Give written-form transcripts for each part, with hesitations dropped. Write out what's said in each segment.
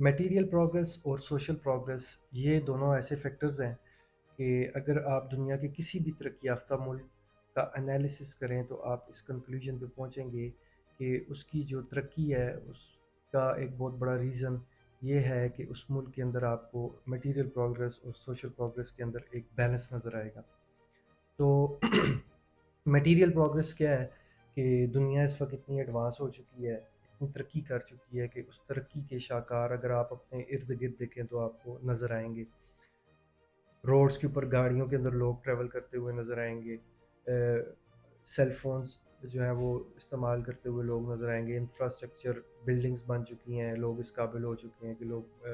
Material progress اور social progress یہ دونوں ایسے فیکٹرز ہیں کہ اگر آپ دنیا کے کسی بھی ترقی یافتہ ملک کا انالیسس کریں تو آپ اس کنکلوژن پہ پہنچیں گے کہ اس کی جو ترقی ہے اس کا ایک بہت بڑا ریزن یہ ہے کہ اس ملک کے اندر آپ کو میٹیریل پروگرس اور سوشل پروگرس کے اندر ایک بیلنس نظر آئے گا. تو میٹیریل پروگرس کیا ہے کہ دنیا اس وقت اتنی ایڈوانس ہو چکی ہے، اتنی ترقی کر چکی ہے کہ اس ترقی کے شاہکار اگر آپ اپنے ارد گرد دیکھیں تو آپ کو نظر آئیں گے. روڈز کے اوپر گاڑیوں کے اندر لوگ ٹریول کرتے ہوئے نظر آئیں گے، سیل فونز جو ہیں وہ استعمال کرتے ہوئے لوگ نظر آئیں گے، انفراسٹرکچر بلڈنگز بن چکی ہیں، لوگ اس قابل ہو چکے ہیں کہ لوگ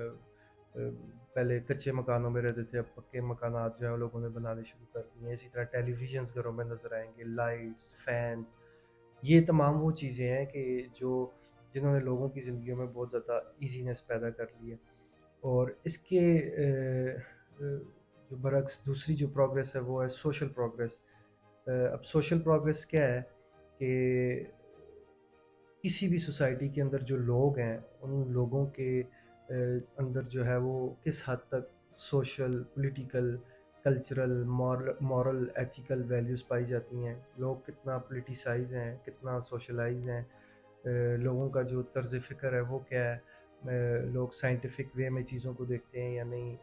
پہلے کچے مکانوں میں رہتے تھے، اب پکے مکانات جو ہیں لوگوں نے بنانے شروع کر دیے ہیں. اسی طرح ٹیلی ویژنز گھروں میں نظر آئیں گے، لائٹس، فینز، یہ تمام وہ چیزیں ہیں کہ جنہوں نے لوگوں کی زندگیوں میں بہت زیادہ ایزینس پیدا کر لی ہے. اور اس کے جو برعکس دوسری جو پروگرس ہے وہ ہے سوشل پروگرس. اب سوشل پروگرس کیا ہے کہ کسی بھی سوسائٹی کے اندر جو لوگ ہیں ان لوگوں کے اندر جو ہے وہ کس حد تک social, political, cultural, moral, ethical values پائی جاتی ہیں، لوگ کتنا پولیٹیسائز ہیں، کتنا سوشلائز ہیں، لوگوں کا جو طرز فکر ہے وہ کیا ہے، لوگ سائنٹیفک وے میں چیزوں کو دیکھتے ہیں یا نہیں،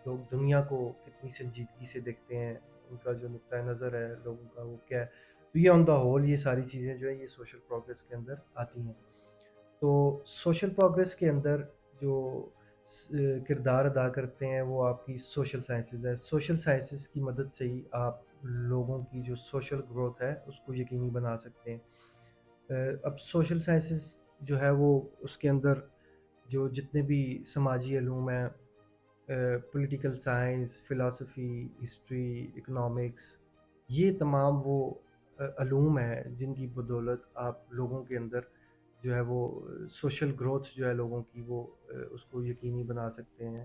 لوگ دنیا کو کتنی سنجیدگی سے دیکھتے ہیں، ان کا جو نقطۂ نظر ہے لوگوں کا وہ کیا ہے. تو یہ آن دا ہول یہ ساری چیزیں جو ہیں یہ سوشل پروگرس کے اندر آتی ہیں. تو سوشل پروگرس کے اندر جو کردار ادا کرتے ہیں وہ آپ کی سوشل سائنسز ہے. سوشل سائنسز کی مدد سے ہی آپ لوگوں کی جو سوشل گروتھ ہے اس کو یقینی بنا سکتے ہیں. اب سوشل سائنسز جو ہے وہ اس کے اندر جو جتنے بھی سماجی علوم ہیں، political science, philosophy, history, economics, یہ تمام وہ علوم ہیں جن کی بدولت آپ لوگوں کے اندر جو ہے وہ سوشل گروتھ جو ہے لوگوں کی وہ اس کو یقینی بنا سکتے ہیں.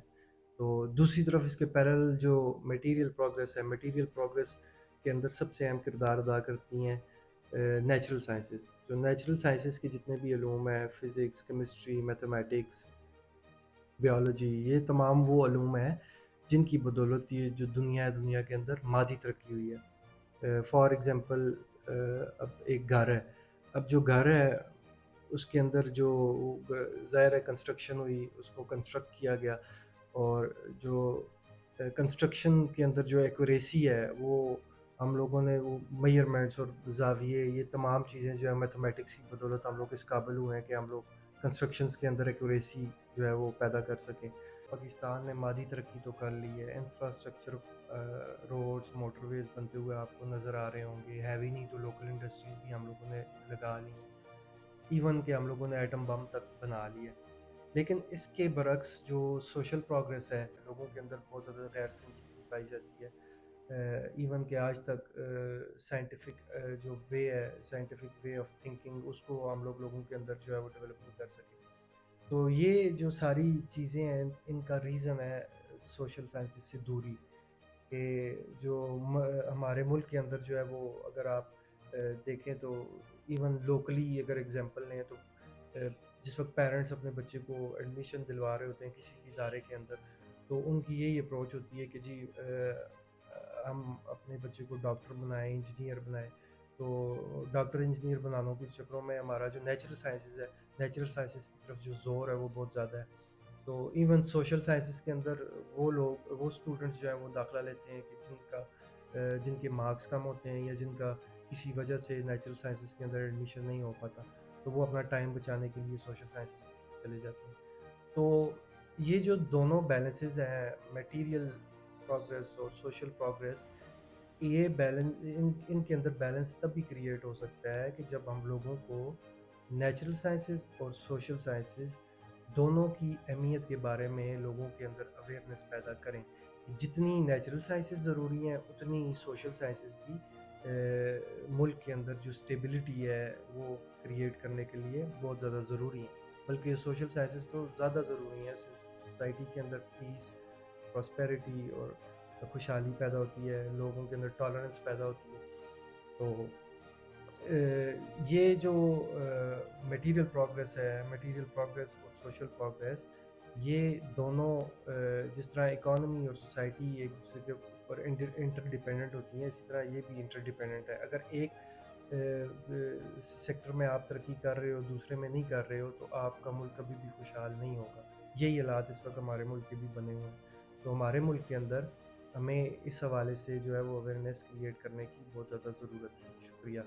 تو دوسری طرف اس کے پیرل جو میٹیریل پروگرس ہے، میٹیریل پروگرس کے اندر سب سے اہم کردار ادا کرتی ہیں نیچرل سائنسز. جو نیچرل سائنسز کے جتنے بھی علوم ہیں، فزکس، کیمسٹری، میتھمیٹکس، بیالوجی، یہ تمام وہ علوم ہیں جن کی بدولت یہ جو دنیا کے اندر مادی ترقی ہوئی ہے. فار ایگزامپل اب ایک گھر ہے، اب جو گھر ہے اس کے اندر جو ظاہر ہے کنسٹرکشن ہوئی، اس کو کنسٹرکٹ کیا گیا، اور جو کنسٹرکشن کے اندر جو ایکوریسی ہے وہ ہم لوگوں نے وہ میئرمنٹس اور زاویے، یہ تمام چیزیں جو ہے میتھمیٹکس کی بدولت ہم لوگ اس قابل ہوئے ہیں کہ ہم لوگ کنسٹرکشنز کے اندر ایکوریسی جو ہے وہ پیدا کر سکیں. پاکستان نے مادی ترقی تو کر لی ہے، انفراسٹرکچر، روڈز، موٹر ویز بنتے ہوئے آپ کو نظر آ رہے ہوں گے، ہیوی نہیں تو لوکل انڈسٹریز بھی ہم لوگوں نے لگا لی ہیں، ایون کہ ہم لوگوں نے ایٹم بم تک بنا لیا. لیکن اس کے برعکس جو سوشل پروگرس ہے، لوگوں کے اندر بہت زیادہ غیر سنجیدگی پائی جاتی ہے. ایون کہ آج تک سائنٹیفک جو وے ہے، سائنٹیفک وے آف تھنکنگ، اس کو ہم لوگوں کے اندر جو ہے وہ ڈیولپ نہیں کر سکے. تو یہ جو ساری چیزیں ہیں ان کا ریزن ہے سوشل سائنسز سے دوری. کہ جو ہمارے ملک کے اندر جو ہے وہ اگر آپ دیکھیں تو ایون لوکلی اگر اگزامپل لیں تو جس وقت پیرنٹس اپنے بچے کو ایڈمیشن دلوا رہے ہوتے ہیں کسی بھی ادارے کے اندر، تو ان کی یہی اپروچ ہوتی ہے کہ جی ہم اپنے بچے کو ڈاکٹر بنائیں، انجینئر بنائیں. تو ڈاکٹر انجینئر بنانے کے چکروں میں ہمارا جو نیچرل سائنسز ہے، نیچرل سائنسز کی طرف جو زور ہے وہ بہت زیادہ ہے. تو ایون سوشل سائنسز کے اندر وہ اسٹوڈنٹس جو ہیں وہ داخلہ لیتے ہیں کہ جن کے مارکس کم ہوتے ہیں یا جن کا کسی وجہ سے نیچرل سائنسز کے اندر ایڈمیشن نہیں ہو پاتا، تو وہ اپنا ٹائم بچانے کے لیے سوشل سائنسز کی طرف چلے جاتے ہیں. تو یہ جو دونوں بیلنسز ہیں، میٹیریل پروگرس اور سوشل پروگرس، یہ بیلنس ان کے اندر بیلنس تب بھی کریٹ ہو سکتا ہے کہ جب ہم لوگوں کو نیچرل سائنسز اور سوشل سائنسز دونوں کی اہمیت کے بارے میں لوگوں کے اندر اویئرنیس پیدا کریں. جتنی نیچرل سائنسز ضروری ہیں اتنی سوشل سائنسز بھی ملک کے اندر جو اسٹیبلٹی ہے وہ کریٹ کرنے کے لیے بہت زیادہ ضروری ہیں. بلکہ سوشل سائنسز تو زیادہ ضروری ہیں. سوسائٹی کے اندر پیس، پراسپیرٹی اور خوشحالی پیدا ہوتی ہے، لوگوں کے اندر ٹالرنس پیدا ہوتی ہے. تو یہ جو میٹیریل پروگرس ہے، میٹیریل پروگرس اور سوشل پروگرس، یہ دونوں جس طرح اکانومی اور سوسائٹی ایک دوسرے کے اوپر انٹر ڈیپینڈنٹ ہوتی ہیں، اسی طرح یہ بھی انٹر ڈیپینڈنٹ ہے۔ اگر ایک سیکٹر میں آپ ترقی کر رہے ہو، دوسرے میں نہیں کر رہے ہو، تو آپ کا ملک کبھی بھی خوشحال نہیں ہوگا۔ یہی حالات اس وقت ہمارے ملک کے بھی بنے ہوئے ہیں، تو ہمارے ملک کے اندر ہمیں اس حوالے سے جو ہے وہ اویئرنیس کریٹ کرنے کی بہت زیادہ ضرورت ہے۔ شکریہ۔